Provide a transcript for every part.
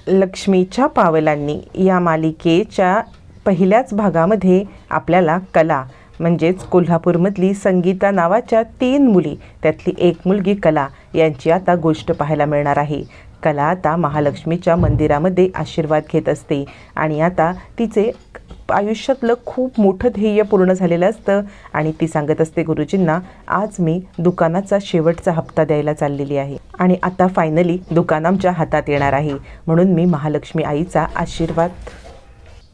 लक्ष्मीच्या पावलांनी या मालिकेच्या पहिल्याच भागामध्ये आपल्याला कला म्हणजेच कोल्हापूरमधली संगीता नावाच्या 3 मुली त्यातली एक मुलगी कला यांची आता गोष्ट पाहायला मिळणार आहे। कला आता महालक्ष्मीच्या मंदिरामध्ये आशीर्वाद घेत असते आणि आता तिचे आयुष्यातलं खूप मोठं ध्येय पूर्ण झालेलं असतं आणि ती सांगत असते गुरुजींना, आज मी दुकानाचा शेवटचा हप्ता द्यायला चाललेली आहे आणि आता फायनली दुकान आमच्या हातात येणार आहे, म्हणून मी महालक्ष्मी आईचा आशीर्वाद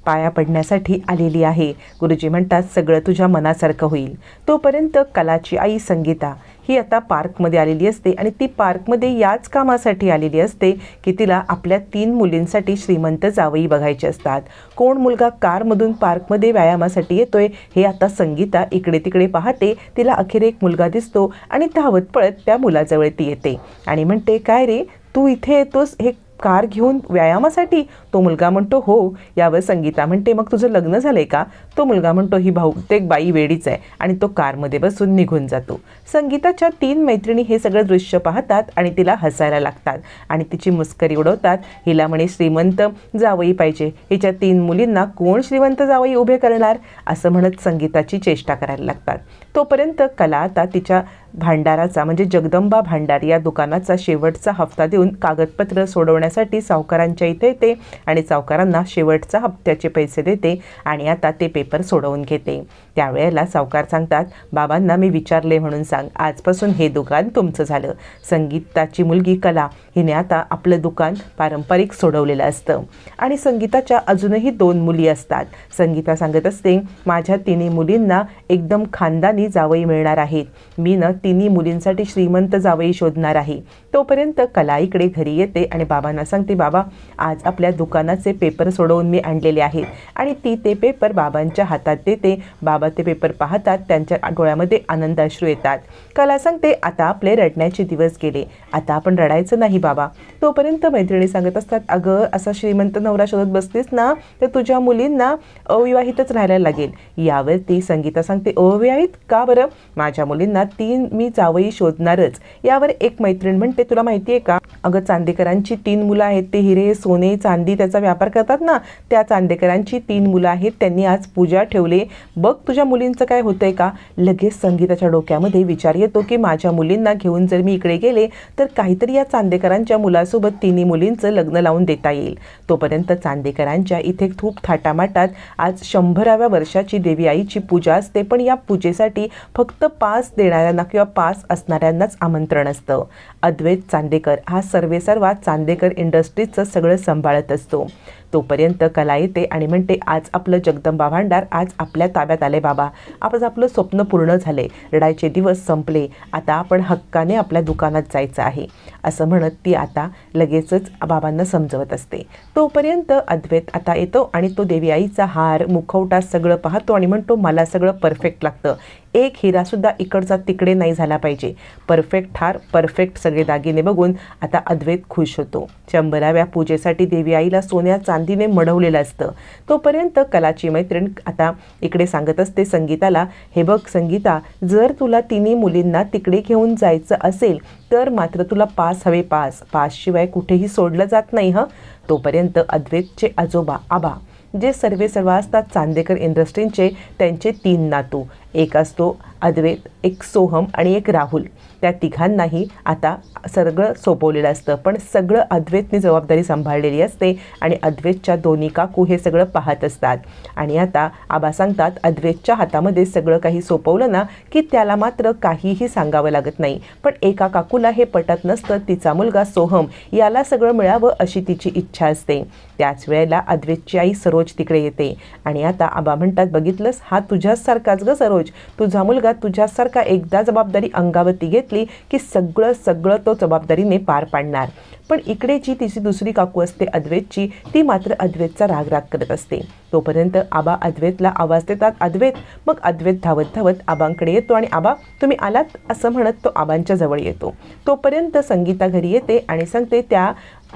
पाया पडण्यासाठी आलेली आहे। गुरुजी म्हणतात सगळं तुझ्या मनासारखं होईल। तोपर्यंत कलाची आई संगीता ही आता पार्कमध्ये आलेली असते आणि ती पार्कमध्ये याच कामासाठी आलेली असते की तिला आपल्या 3 मुलींसाठी श्रीमंत जावई बघायचे असतात। कोण मुलगा कारमधून पार्कमध्ये व्यायामासाठी येतोय हे आता संगीता इकडे तिकडे पाहते। तिला अखेर एक मुलगा दिसतो आणि धावत पळत त्या मुलाजवळ ती येते आणि म्हणते, काय रे तू इथे येतोस हे कार घेऊन व्यायामासाठी? तो मुलगा म्हणतो हो। यावर संगीता म्हणते, मग तुझं लग्न झालंय का? तो मुलगा म्हणतो, ही बहुतेक बाई वेडीच आहे आणि तो कारमध्ये बसून निघून जातो। संगीताच्या 3 मैत्रिणी हे सगळं दृश्य पाहतात आणि तिला हसायला लागतात आणि तिची मुस्करी उडवतात। हिला म्हणे श्रीमंत जावई पाहिजे, हिच्या 3 मुलींना कोण श्रीमंत जावई उभे करणार असं म्हणत संगीताची चेष्टा करायला लागतात। तोपर्यंत कला आता तिच्या भांडाराचा म्हणजे जगदंबा भांडार या दुकानाचा शेवटचा हप्ता देऊन कागदपत्र सोडवण्यासाठी सावकारांच्या इथे येते आणि सावकारांना शेवटचा हप्त्याचे पैसे देते आणि आता ते पेपर सोडवून घेते। त्यावेळेला सावकार सांगतात, बाबांना मी विचारले म्हणून सांग, आजपासून हे दुकान तुमचं झालं। संगीताची मुलगी कला हिने आता आपलं दुकान पारंपरिक सोडवलेलं असतं आणि संगीताच्या अजूनही 2 मुली असतात। संगीता सांगत असते, माझ्या 3 मुलींना एकदम खानदानी जावई मिळणार आहेत, मी न 3 मुलींसाठी श्रीमंत जावई शोधणार आहे। तोपर्यंत कला इकडे घरी येते आणि बाबांना सांगते, बाबा आज आपल्या दुकानाचे पेपर सोडवून मी आणलेले आहेत आणि ती ते पेपर बाबांच्या हातात देते। बाबा ते पेपर पाहतात, त्यांच्या डोळ्यामध्ये आनंदाश्रू येतात। कला सांगते, आता आपले रडण्याचे दिवस गेले, आता आपण रडायचं नाही बाबा। तोपर्यंत मैत्रिणी सांगत असतात, अगं असा श्रीमंत नवरा शोधत बसलीस ना तर तुझ्या मुलींना अविवाहितच राहायला लागेल। यावरती संगीता सांगते, अविवाहित का बरं? माझ्या मुलींना 3 मी जावई शोधणारच। यावर एक मैत्रीण म्हणते, तुला माहिती आहे का, अगं चांदेकरांची 3 मुलं आहेत, ते हिरे सोने चांदी त्याचा व्यापार करतात ना, त्या चांदेकरांची 3 मुलं आहेत, त्यांनी आज पूजा ठेवले, बघ तुझ्या मुलींचं काय होतंय का? लगेच संगीताच्या डोक्यामध्ये विचार येतो की माझ्या मुलींना घेऊन जर मी इकडे गेले तर काहीतरी या चांदेकरांच्या मुलासोबत 3 मुलींचं लग्न लावून देता येईल। तोपर्यंत चांदेकरांच्या इथे खूप थाटामाटात आज 100व्या वर्षाची देवी आईची पूजा असते, पण या पूजेसाठी फक्त 5 देणाऱ्यांना किंवा 5 असणाऱ्यांनाच आमंत्रण असतं। अद्वैत चांदेकर हा सर्वेसर्वा चांदेकर इंडस्ट्रीजचं सगळं सांभाळत असतो। तोपर्यंत कला येते आणि म्हणते, आज आपलं जगदंबा भांडार आज आपल्या ताब्यात आले बाबा, आज आपलं स्वप्न पूर्ण झाले, रडायचे दिवस संपले, आता आपण हक्काने आपल्या दुकानात जायचं आहे असं म्हणत ती आता लगेचच बाबांना समजवत असते। तोपर्यंत अद्वैत आता येतो आणि तो देवी आईचा हार मुखवटा सगळं पाहतो आणि म्हणतो, मला सगळं परफेक्ट लागतं, एक हिरासुद्धा इकडचा तिकडे नाही झाला पाहिजे, परफेक्ट हार परफेक्ट सगळे दागिने बघून आता अद्वैत खुश होतो। 100व्या पूजेसाठी देवी आईला सोन्या चांदीने मढवलेलं असतं। तोपर्यंत कलाची मैत्रीण आता इकडे सांगत असते संगीताला, हे बघ संगीता, जर तुला 3 मुलींना तिकडे घेऊन जायचं असेल तर मात्र तुला पास हवे, पास शिवाय कुठेही सोडलं जात नाही हं। तोपर्यंत अद्वैतचे आजोबा आबा जे सर्वेसर्वा असतात चांदेकर इंडस्ट्रीजचे, त्यांचे 3 नातू, एक असतो अद्वैत, एक सोहम आणि एक राहुल, त्या तिघांनाही आता सगळं सोपवलेलं असतं, पण सगळं अद्वैतने जबाबदारी सांभाळलेली असते आणि अद्वैतच्या दोन्ही काकू हे सगळं पाहत असतात। आणि आता आबा सांगतात, अद्वैतच्या हातामध्ये सगळं काही सोपवलं ना की त्याला मात्र काहीही सांगावं लागत नाही, पण एका काकूला हे पटत नसतं, तिचा मुलगा सोहम याला सगळं मिळावं अशी तिची इच्छा असते। त्याच वेळेला अद्वैतची आई सरोज तिकडे येते आणि आता आबा म्हणतात, बघितलंस हा तुझ्यासारखाच ग सरोज, तुझा मुलगा तुझ्यासारखा एकदा जबाबदारी अंगावरती घेतली की सगळं तो जबाबदारीने पार पाडणार। पण इकडे जी तिची दुसरी काकू असते अद्वैतची, ती मात्र अद्वैतचा राग करत असते। तोपर्यंत आबा अद्वैतला आवाज देतात, अद्वैत। मग अद्वैत धावत धावत आबांकडे येतो आणि आबा तुम्ही आलात असं म्हणत तो आबांच्या जवळ येतो। तोपर्यंत संगीता घरी येते आणि सांगते, त्या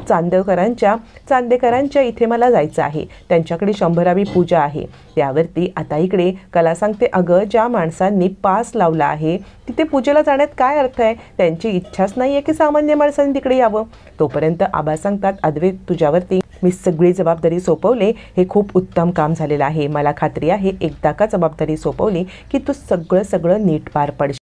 चांदेकरांच्या इथे मला जायचं आहे, त्यांच्याकडे 100व्या पूजा आहे। त्यावरती आता इकडे कला सांगते, अगं ज्या माणसांनी पास लावला आहे तिथे पूजेला जाण्यात काय अर्थ आहे, त्यांची इच्छाच नाही आहे की सामान्य माणसांनी तिकडे यावं। तोपर्यंत आबा सांगतात, अद्वैत तुझ्यावरती मी सगळी जबाबदारी सोपवले, हे खूप उत्तम काम झालेलं आहे. मला खात्री आहे एकदा का जबाबदारी सोपवली की तू सगळं नीट पार पडशील.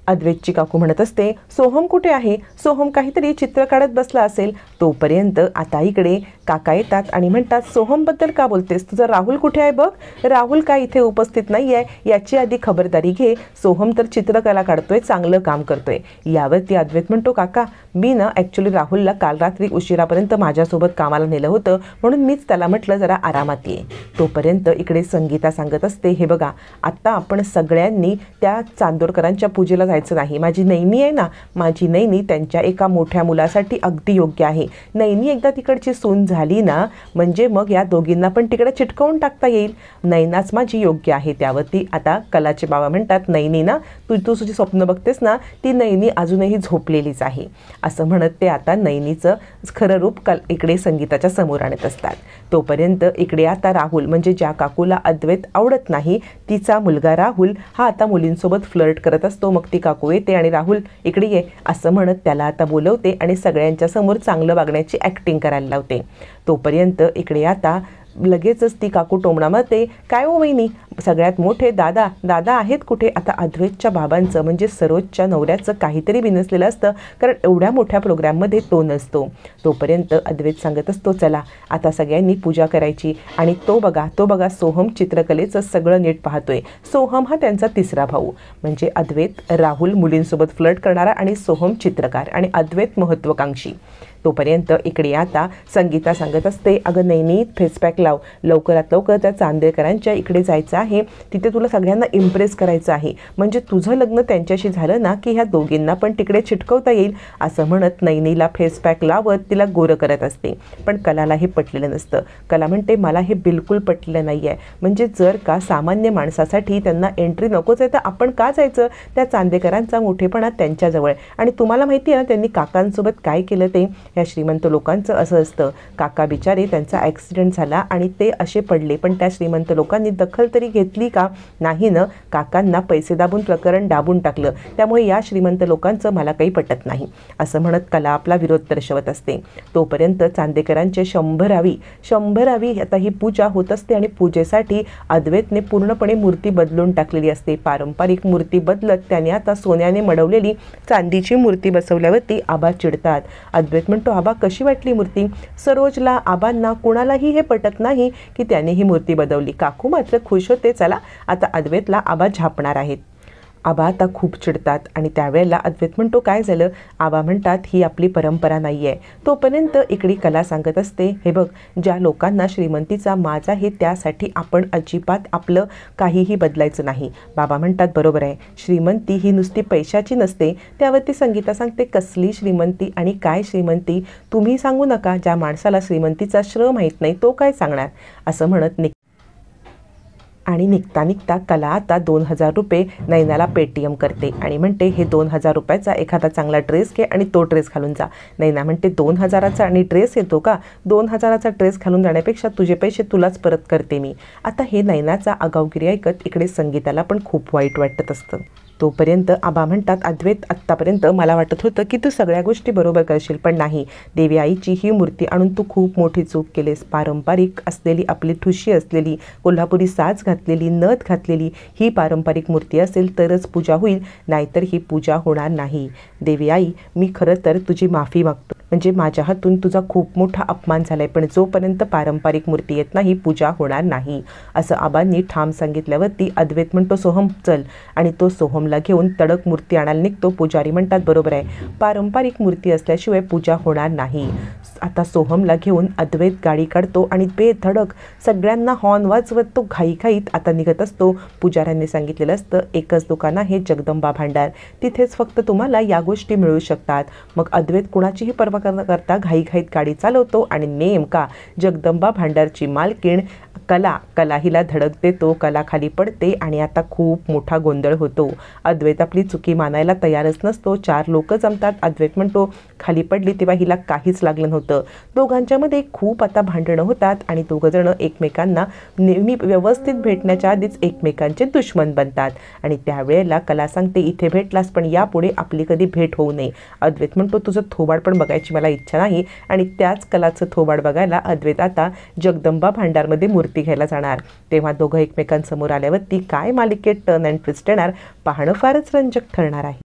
अद्वैतची काकू म्हणत असते, सोहम कुठे आहे? सोहम काहीतरी चित्र काढत बसला असेल. तोपर्यंत आता इकडे काका येतात आणि म्हणतात, सोहमबद्दल का बोलतेस? तुझा राहुल कुठे आहे बघ? राहुल काय इथे उपस्थित नाही आहे याची आधी खबरदारी घे. सोहम तर चित्रकला काढतोय, चांगलं काम करतोय. यावरती अद्वैत म्हणतो, काका मी ना ॲक्च्युली राहुलला काल रात्री उशिरापर्यंत माझ्यासोबत कामाला नेलं होतं, म्हणून मीच त्याला म्हटलं जरा आरामात ये. तोपर्यंत इकडे संगीता सांगत असते, हे बघा आत्ता आपण सगळ्यांनी त्या चांदोरकरांच्या पूजेला जायचं नाही. माझी नैनी आहे ना, माझी नैनी त्यांच्या एका मोठ्या मुलासाठी अगदी योग्य आहे. नैनी एकदा तिकडची सून झाली ना, म्हणजे मग या दोघींना पण तिकडे चिटकवून टाकता येईल. नैनाच माझी योग्य आहे. त्यावरती आता कलाचे बाबा म्हणतात, नैनी ना तू तुझी स्वप्न बघतेस ना, ती नैनी अजूनही झोपलेलीच आहे. असं म्हणत ते आता नैनीचं खरं रूप इकडे संगीताच्या समोर आणत असतात. तोपर्यंत इकडे आता राहुल, म्हणजे ज्या काकूला अद्वैत आवडत नाही, तिचा मुलगा राहुल हा आता मुलींसोबत फ्लर्ट करत असतो. मग ती काकू येते आणि राहुल इकडे ये असं म्हणत त्याला आता बोलवते आणि सगळ्यांच्या समोर चांगलं वागण्याची ॲक्टिंग करायला लावते. तोपर्यंत इकडे आता लगेचच ती काकू टोमणा मारते, काय हो वहिनी, सगळ्यात मोठे दादा दादा आहेत कुठे? आता अद्वैतच्या बाबांचं म्हणजे सरोजच्या नवऱ्याचं काहीतरी बिनसलेलं असतं, कारण एवढ्या मोठ्या प्रोग्राममध्ये तो नसतो. तोपर्यंत अद्वैत सांगत असतो, चला आता सगळ्यांनी पूजा करायची. आणि तो बघा सोहम चित्रकलेचं सगळं नीट पाहतोय. सोहम हा त्यांचा तिसरा भाऊ, म्हणजे अद्वैत राहुल मुलींसोबत फ्लर्ट करणारा आणि सोहम चित्रकार आणि अद्वैत महत्त्वाकांक्षी. तोपर्यंत इकडे आता संगीता सांगत असते, अगं नैनी फेसपॅक लाव, लवकरात लवकर त्या चांदेकरांच्या इकडे जायचं आहे, तिथे तुला सगळ्यांना इम्प्रेस करायचं आहे, म्हणजे तुझं लग्न त्यांच्याशी झालं ना की ह्या दोघींना पण तिकडे चिटकवता येईल. असं म्हणत नैनीला फेसपॅक लावत तिला गोरं करत असते. पण कलाला हे पटलेलं नसतं. कला म्हणते, मला हे बिलकुल पटलेलं नाही आहे. म्हणजे जर का सामान्य माणसासाठी त्यांना एंट्री नकोच आहे तर आपण का जायचं? त्या चांदेकरांचा मोठेपणा त्यांच्याजवळ. आणि तुम्हाला माहिती आहे ना त्यांनी काकांसोबत काय केलं ते? या श्रीमंत लोकांचं असं असतं, काका बिचारे त्यांचा ॲक्सिडेंट झाला आणि ते असे पडले, पण त्या श्रीमंत लोकांनी दखल तरी घेतली का? नाही ना. काकांना पैसे दाबून प्रकरण दाबून टाकलं. त्यामुळे या श्रीमंत लोकांचं मला काही पटत नाही. असं म्हणत कला आपला विरोध दर्शवत असते. तोपर्यंत चांदेकरांचे 100 आता ही पूजा होत असते आणि पूजेसाठी अद्वैतने पूर्णपणे मूर्ती बदलून टाकलेली असते. पारंपरिक मूर्ती बदलत त्याने आता सोन्याने मडवलेली चांदीची मूर्ती बसवल्यावरती आबा चिडतात. अद्वैत म्हणतो, आबा कशी वाटली मूर्ती? सरोजला, आबांना, कुणालाही हे पटत नाही की त्याने ही मूर्ती बदवली. काकू मात्र खुश होते. चला आता अद्वैतला आबा झापणार आहेत. आबा आता खूप चिडतात आणि त्यावेळेला अद्वैत म्हणतो, काय झालं? आबा म्हणतात, ही आपली परंपरा नाही आहे. तोपर्यंत इकडे कला सांगत असते, हे बघ ज्या लोकांना श्रीमंतीचा माज आहे त्यासाठी आपण अजिबात आपलं काहीही बदलायचं नाही. बाबा म्हणतात, बरोबर आहे, श्रीमंती ही नुसती पैशाची नसते. त्यावरती संगीता सांगते, कसली श्रीमंती आणि काय श्रीमंती? तुम्ही सांगू नका. ज्या माणसाला श्रीमंतीचा श्र माहीत नाही तो काय सांगणार? असं म्हणत आणि निघता कला आता 2000 रुपये नैनाला पेटीएम करते आणि म्हणते, हे 2000 रुपयाचा एखादा चांगला ड्रेस घे आणि तो ड्रेस घालून जा. नैना म्हणते, 2000चा आणि ड्रेस येतो का? 2000चा ड्रेस घालून जाण्यापेक्षा तुझे पैसे तुलाच परत करते मी. आता हे नैनाचा आगाऊगिरी ऐकत इकडे संगीताला पण खूप वाईट वाटत असतं. तोपर्यंत आबा म्हणतात, अद्वैत आत्तापर्यंत मला वाटत होतं की तू सगळ्या गोष्टी बरोबर करशील, पण नाही. देवी आईची ही मूर्ती आणून तू खूप मोठी चूक केलीस. पारंपरिक असलेली, आपली ठुशी असलेली, कोल्हापुरी साज घातलेली, नथ घातलेली ही पारंपरिक मूर्ती असेल तरच पूजा होईल, नाहीतर ही पूजा होणार नाही. देवी आई, मी खरं तर तुझी माफी मागतो. म्हणजे माझ्या हातून तुझा खूप मोठा अपमान झालाय, पण जोपर्यंत पारंपरिक मूर्ती येत नाही पूजा होणार नाही. असं आबांनी ठाम सांगितल्यावरती अद्वैत म्हणतो, सोहम चल. आणि तो सोहमला घेऊन तडक मूर्ती आणायला निघतो. पुजारी म्हणतात, बरोबर आहे, पारंपरिक मूर्ती असल्याशिवाय पूजा होणार नाही. आता सोहमला घेऊन अद्वैत गाडी काढतो आणि बेधडक सगळ्यांना हॉर्न वाजवत तो घाईघाईत आता निघत असतो. पुजाऱ्यांनी सांगितलेलं असतं, एकच दुकान आहे जगदंबा भांडार, तिथेच फक्त तुम्हाला या गोष्टी मिळू शकतात. मग अद्वैत कुणाचीही पर्वा न करता घाईघाईत गाडी चालवतो आणि नेमका जगदंबा भांडारची मालकीण कला हिला धडक देतो. कला खाली पडते आणि आता खूप मोठा गोंधळ होतो. अद्वैत आपली चुकी मानायला तयारच नसतो. 4 लोक जमतात. अद्वैत म्हणतो, खाली पडली तेव्हा हिला काहीच लागलं नव्हतं. दोघांच्यामध्ये खूप आता भांडणं होतात आणि दोघंजण एकमेकांना नेहमी व्यवस्थित भेटण्याच्या आधीच एकमेकांचे दुश्मन बनतात. आणि त्यावेळेला कला सांगते, इथे भेटलास पण यापुढे आपली कधी भेट होऊ नये. अद्वैत म्हणतो, तुझं थोबाड पण बघायची मला इच्छा नाही. आणि त्याच कलाचं थोबाड बघायला अद्वैत आता जगदंबा भांडारमध्ये मूर्ती घ्यायला जाणार. तेव्हा दोघं एकमेकांसमोर आल्यावरती काय मालिकेत टर्न अँड ट्विस्ट येणार पाहणं फारच रंजक ठरणार आहे.